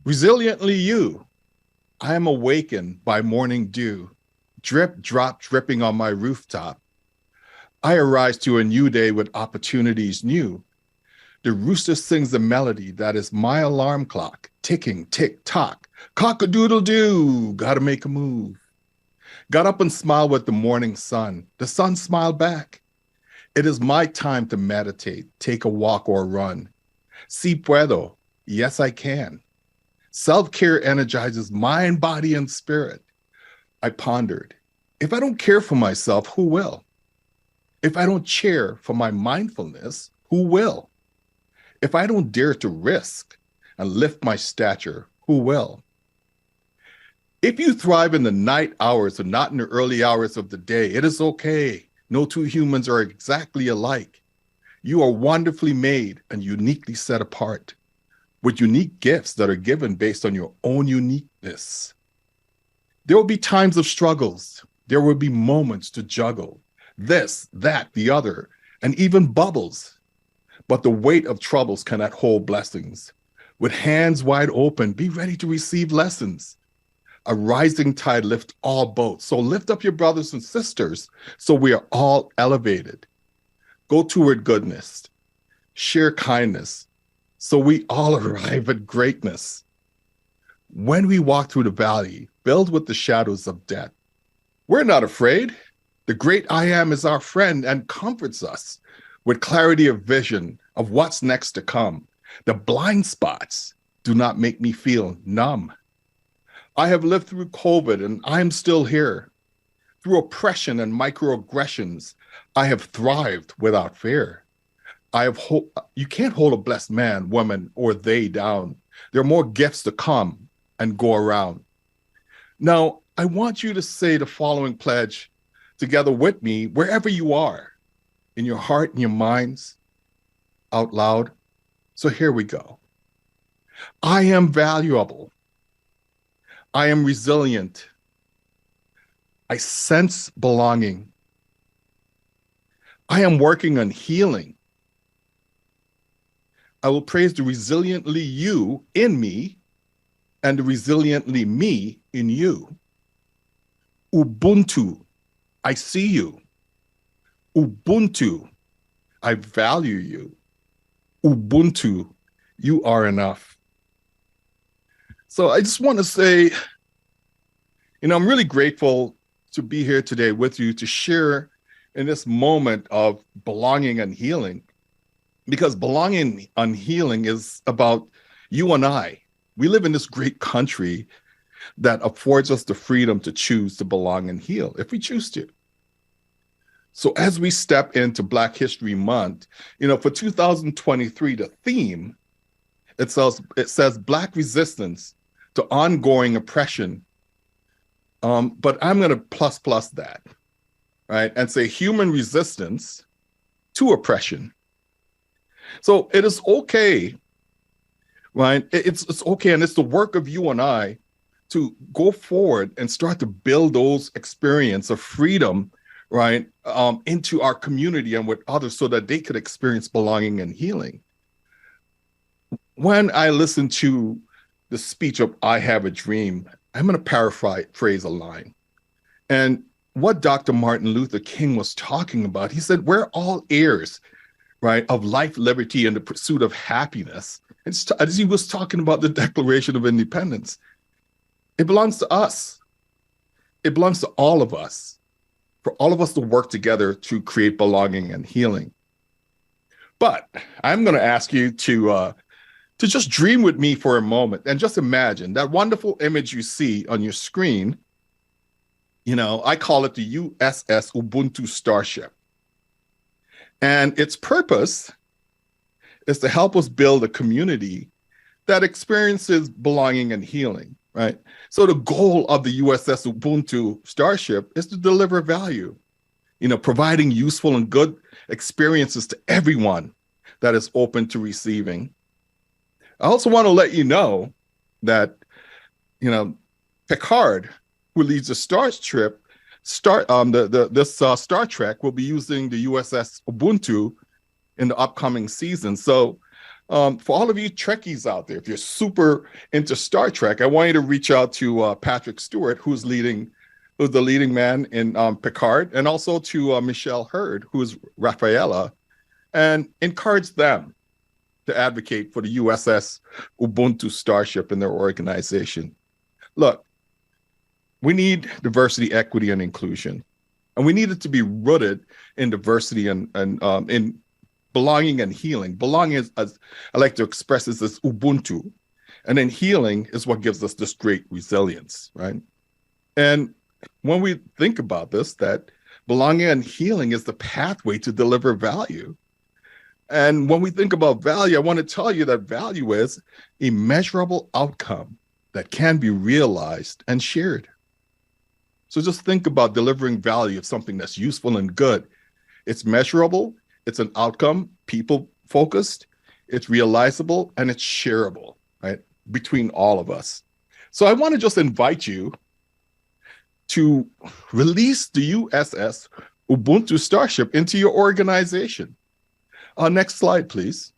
Resiliently you, I am awakened by morning dew, drip, drop, dripping on my rooftop. I arise to a new day with opportunities new. The rooster sings the melody that is my alarm clock, ticking, tick, tock. Cock-a-doodle-doo, gotta make a move. Got up and smiled with the morning sun. The sun smiled back. It is my time to meditate, take a walk or run. Si puedo. Yes, I can. Self-care energizes mind, body, and spirit. I pondered. If I don't care for myself, who will? If I don't cheer for my mindfulness, who will? If I don't dare to risk and lift my stature, who will? If you thrive in the night hours and not in the early hours of the day, it is okay. No two humans are exactly alike. You are wonderfully made and uniquely set apart with unique gifts that are given based on your own uniqueness. There will be times of struggles. There will be moments to juggle this, that, the other, and even bubbles. But the weight of troubles cannot hold blessings. With hands wide open, be ready to receive lessons. A rising tide lifts all boats. So lift up your brothers and sisters so we are all elevated. Go toward goodness. Share kindness so we all arrive at greatness. When we walk through the valley, filled with the shadows of death, we're not afraid. The great I am is our friend and comforts us with clarity of vision of what's next to come. The blind spots do not make me feel numb. I have lived through COVID and I am still here. Through oppression and microaggressions, I have thrived without fear. You can't hold a blessed man, woman, or they down. There are more gifts to come and go around. Now, I want you to say the following pledge together with me, wherever you are, in your heart and your minds, out loud. So here we go. I am valuable. I am resilient. I sense belonging. I am working on healing. I will praise the resiliently you in me and the resiliently me in you. Ubuntu, I see you. Ubuntu, I value you. Ubuntu, you are enough. So I just want to say, I'm really grateful to be here today with you to share in this moment of belonging and healing, because belonging and healing is about you and I. We live in this great country that affords us the freedom to choose to belong and heal if we choose to. So as we step into Black History Month, for 2023, the theme, it says Black resistance to ongoing oppression. But I'm going to plus that, right? And say human resistance to oppression. So it is okay, right? It's okay. And it's the work of you and I to go forward and start to build those experiences of freedom, right, into our community and with others so that they could experience belonging and healing. When I listen to the speech of I Have a Dream, I'm going to paraphrase a line. And what Dr. Martin Luther King was talking about, he said, we're all heirs, right, of life, liberty, and the pursuit of happiness. As he was talking about the Declaration of Independence, it belongs to us. It belongs to all of us, for all of us to work together to create belonging and healing. But I'm going to ask you to just dream with me for a moment and just imagine that wonderful image you see on your screen. I call it the USS Ubuntu Starship. And its purpose is to help us build a community that experiences belonging and healing, right? So the goal of the USS Ubuntu Starship is to deliver value, providing useful and good experiences to everyone that is open to receiving. I also want to let you know that, Picard, who leads the Star Trek, Star Trek will be using the USS Ubuntu in the upcoming season. So For all of you Trekkies out there, if you're super into Star Trek, I want you to reach out to Patrick Stewart, who's the leading man in Picard, and also to Michelle Hurd, who is Rafaela, and encourage them to advocate for the USS Ubuntu Starship in their organization. Look, we need diversity, equity, and inclusion, and we need it to be rooted in diversity and in belonging and healing. Belonging is, as I like to express this, as Ubuntu, and then healing is what gives us this great resilience, right? And when we think about this, that belonging and healing is the pathway to deliver value. And when we think about value, I want to tell you that value is a measurable outcome that can be realized and shared. So just think about delivering value of something that's useful and good. It's measurable, it's an outcome, people focused, it's realizable, and it's shareable, right? Between all of us. So I want to just invite you to release the USS Ubuntu Starship into your organization. Next slide, please.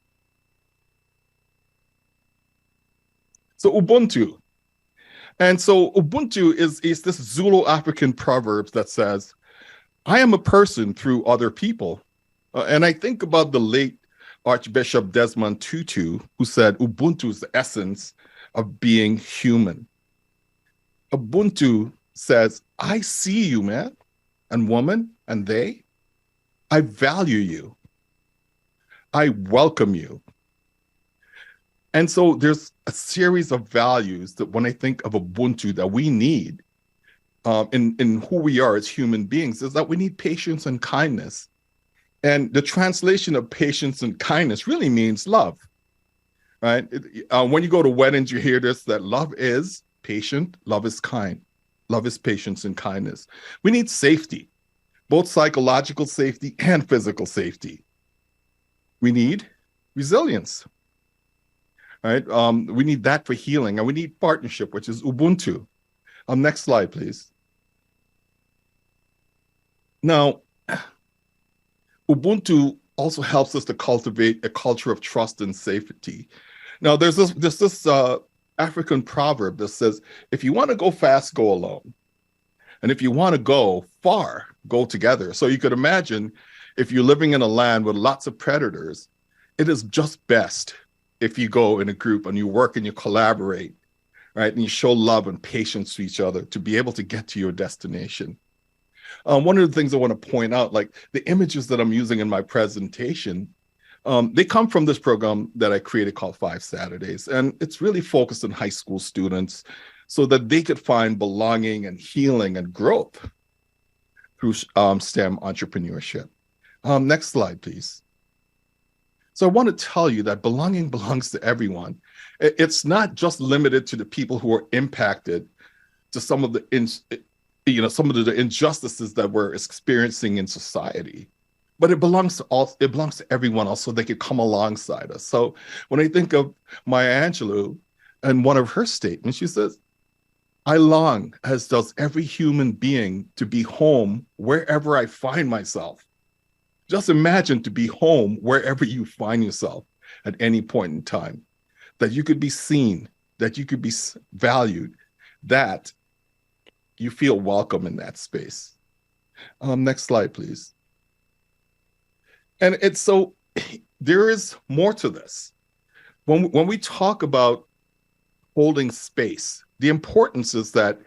So Ubuntu. And so Ubuntu is this Zulu African proverb that says, I am a person through other people. And I think about the late Archbishop Desmond Tutu, who said, Ubuntu is the essence of being human. Ubuntu says, I see you, man, and woman, and they. I value you. I welcome you. And so there's a series of values that when I think of Ubuntu that we need in who we are as human beings is that we need patience and kindness. And the translation of patience and kindness really means love, right? When you go to weddings, you hear this, that love is patient, love is kind. Love is patience and kindness. We need safety, both psychological safety and physical safety. We need resilience, right? We need that for healing, and we need partnership, which is Ubuntu. Next slide, please. Now, Ubuntu also helps us to cultivate a culture of trust and safety. Now, there's this African proverb that says, if you want to go fast, go alone. And if you want to go far, go together. So you could imagine if you're living in a land with lots of predators, it is just best if you go in a group and you work and you collaborate, right? And you show love and patience to each other to be able to get to your destination. One of the things I want to point out, like the images that I'm using in my presentation, they come from this program that I created called 5 Saturdays. And it's really focused on high school students so that they could find belonging and healing and growth through STEM entrepreneurship. Next slide, please. So I want to tell you that belonging belongs to everyone. It's not just limited to the people who are impacted to some of the injustices that we're experiencing in society. But it belongs to all. It belongs to everyone else, so they could come alongside us. So when I think of Maya Angelou and one of her statements, she says, "I long, as does every human being, to be home wherever I find myself." Just imagine to be home wherever you find yourself at any point in time, that you could be seen, that you could be valued, that you feel welcome in that space. Next slide, please. And it's so there is more to this. When we talk about holding space, the importance is that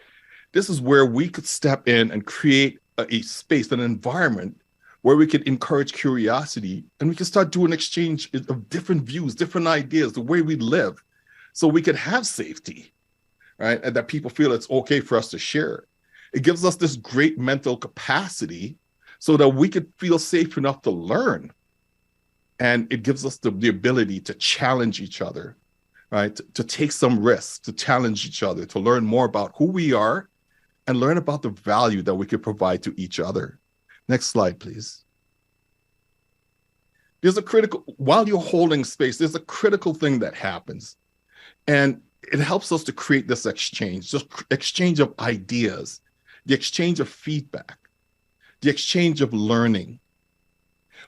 this is where we could step in and create a space, an environment where we could encourage curiosity and we can start doing exchange of different views, different ideas, the way we live, so we could have safety, right? And that people feel it's okay for us to share. It gives us this great mental capacity so that we could feel safe enough to learn. And it gives us the ability to challenge each other, right? To take some risks, to challenge each other, to learn more about who we are and learn about the value that we could provide to each other. Next slide, please. While you're holding space, there's a critical thing that happens. And it helps us to create this exchange, just exchange of ideas, the exchange of feedback, the exchange of learning,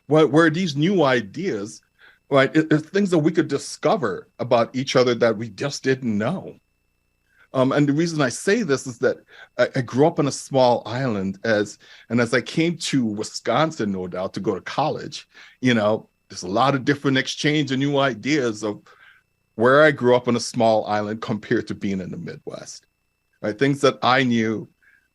where these new ideas right? It's things that we could discover about each other that we just didn't know. And the reason I say this is that I grew up on a small island as I came to Wisconsin, no doubt, to go to college, there's a lot of different exchange and new ideas of where I grew up on a small island compared to being in the Midwest, right? Things that I knew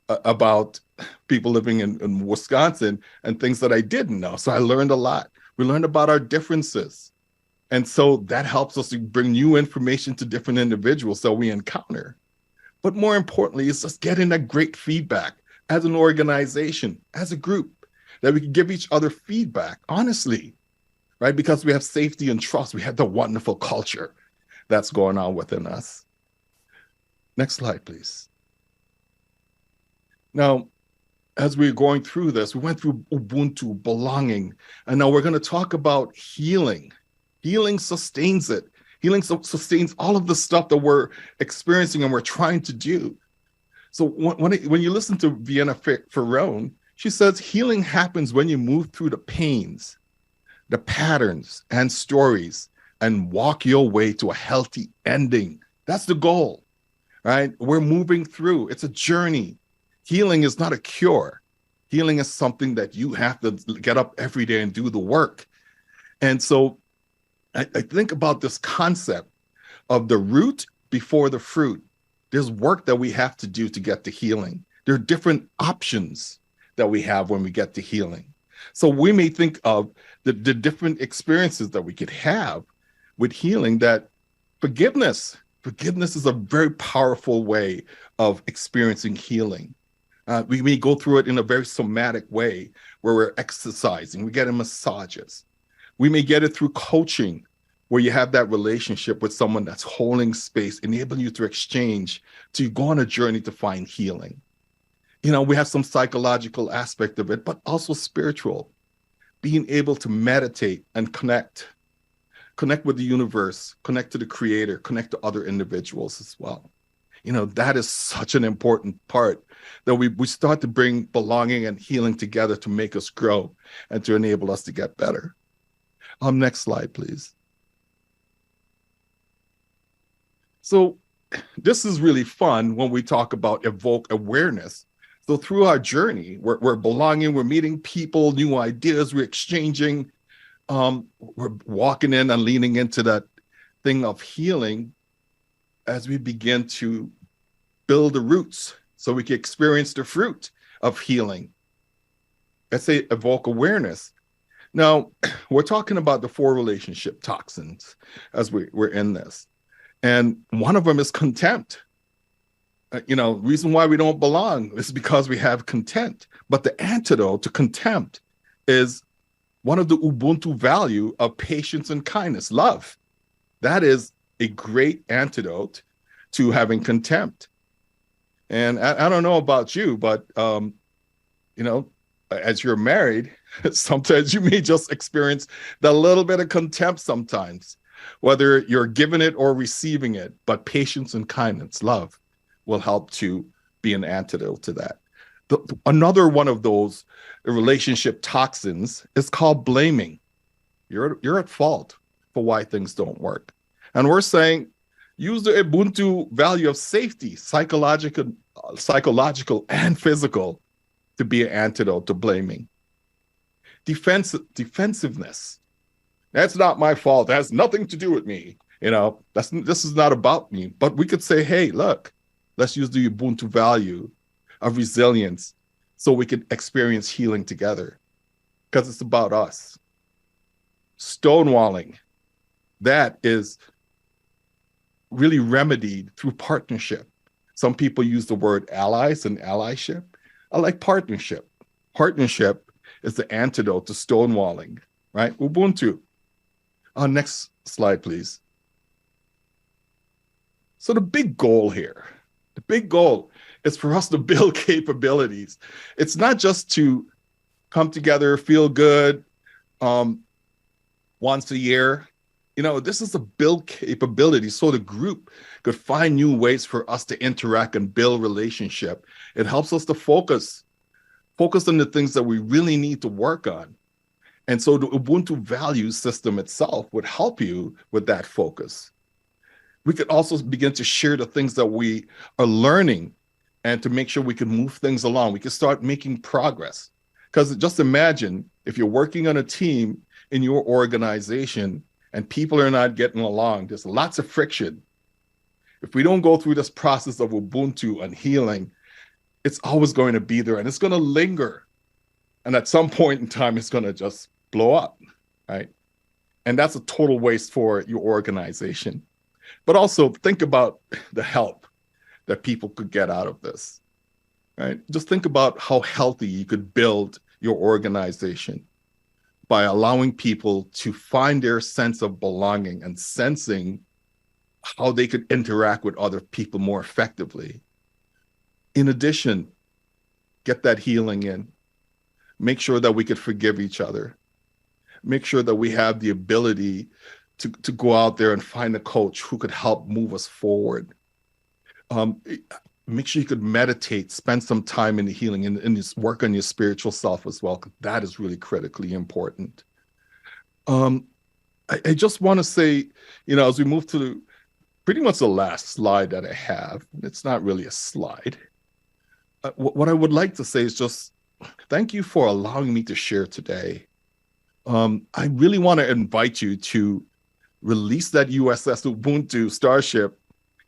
about people living in Wisconsin and things that I didn't know. So I learned a lot. We learned about our differences. And so that helps us to bring new information to different individuals that we encounter. But more importantly, it's just getting that great feedback as an organization, as a group, that we can give each other feedback honestly, right? Because we have safety and trust. We have the wonderful culture that's going on within us. Next slide, please. Now, as we're going through this, we went through Ubuntu, belonging, and now we're going to talk about healing. Healing sustains it. Healing sustains all of the stuff that we're experiencing and we're trying to do. So when you listen to Vienna Ferrone, she says healing happens when you move through the pains, the patterns and stories, and walk your way to a healthy ending. That's the goal, right? We're moving through. It's a journey. Healing is not a cure. Healing is something that you have to get up every day and do the work. And so I think about this concept of the root before the fruit. There's work that we have to do to get to healing. There are different options that we have when we get to healing. So we may think of the different experiences that we could have with healing, that forgiveness is a very powerful way of experiencing healing. We may go through it in a very somatic way where we're exercising, we get massages. We may get it through coaching, where you have that relationship with someone that's holding space, enabling you to exchange, to go on a journey to find healing. We have some psychological aspect of it, but also spiritual, being able to meditate and connect with the universe, connect to the creator, connect to other individuals as well. That is such an important part, that we start to bring belonging and healing together to make us grow and to enable us to get better. Next slide, please. So this is really fun when we talk about evoke awareness. So through our journey, we're belonging, we're meeting people, new ideas, we're exchanging, we're walking in and leaning into that thing of healing as we begin to build the roots so we can experience the fruit of healing. Let's say evoke awareness. Now, we're talking about the 4 relationship toxins as we're in this. And one of them is contempt. Reason why we don't belong is because we have contempt. But the antidote to contempt is one of the Ubuntu value of patience and kindness, love. That is a great antidote to having contempt. And I don't know about you, but, as you're married, sometimes you may just experience that little bit of contempt sometimes, whether you're giving it or receiving it. But patience and kindness, love, will help to be an antidote to that. Another one of those relationship toxins is called blaming. You're at fault for why things don't work. And we're saying, use the Ubuntu value of safety, psychological and physical, to be an antidote to blaming. Defensiveness. That's not my fault. It has nothing to do with me. This is not about me. But we could say, hey, look, let's use the Ubuntu value of resilience so we can experience healing together, because it's about us. Stonewalling, that is really remedied through partnership. Some people use the word allies and allyship. I like partnership. Partnership is the antidote to stonewalling, right? Ubuntu. Next slide, please. So the big goal here, is for us to build capabilities. It's not just to come together, feel good once a year. This is to build capability so the group could find new ways for us to interact and build relationship. It helps us to focus on the things that we really need to work on. And so the Ubuntu value system itself would help you with that focus. We could also begin to share the things that we are learning and to make sure we can move things along. We can start making progress. Because just imagine if you're working on a team in your organization and people are not getting along, there's lots of friction. If we don't go through this process of Ubuntu and healing, it's always going to be there and it's going to linger. And at some point in time, it's going to just blow up, right? And that's a total waste for your organization. But also think about the help that people could get out of this, right? Just think about how healthy you could build your organization by allowing people to find their sense of belonging and sensing how they could interact with other people more effectively. In addition, get that healing in. Make sure that we could forgive each other. Make sure that we have the ability to go out there and find a coach who could help move us forward. Make sure you could meditate, spend some time in the healing and just work on your spiritual self as well. That is really critically important. I just want to say, as we move to pretty much the last slide that I have, it's not really a slide. What I would like to say is just thank you for allowing me to share today. I really want to invite you to release that USS Ubuntu Starship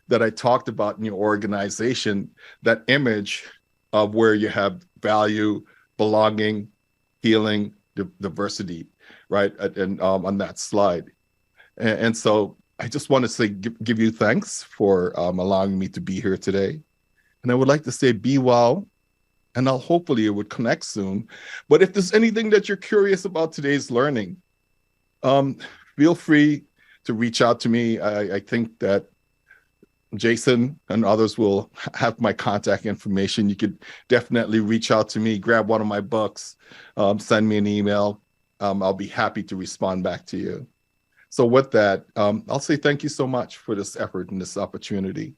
that I talked about in your organization, that image of where you have value, belonging, healing, diversity, right? And on that slide. And so I just want to say, give you thanks for allowing me to be here today. And I would like to say, be well, and I'll hopefully it would connect soon. But if there's anything that you're curious about today's learning, feel free to reach out to me. I think that Jason and others will have my contact information. You could definitely reach out to me, grab one of my books, send me an email. I'll be happy to respond back to you. So with that, I'll say thank you so much for this effort and this opportunity.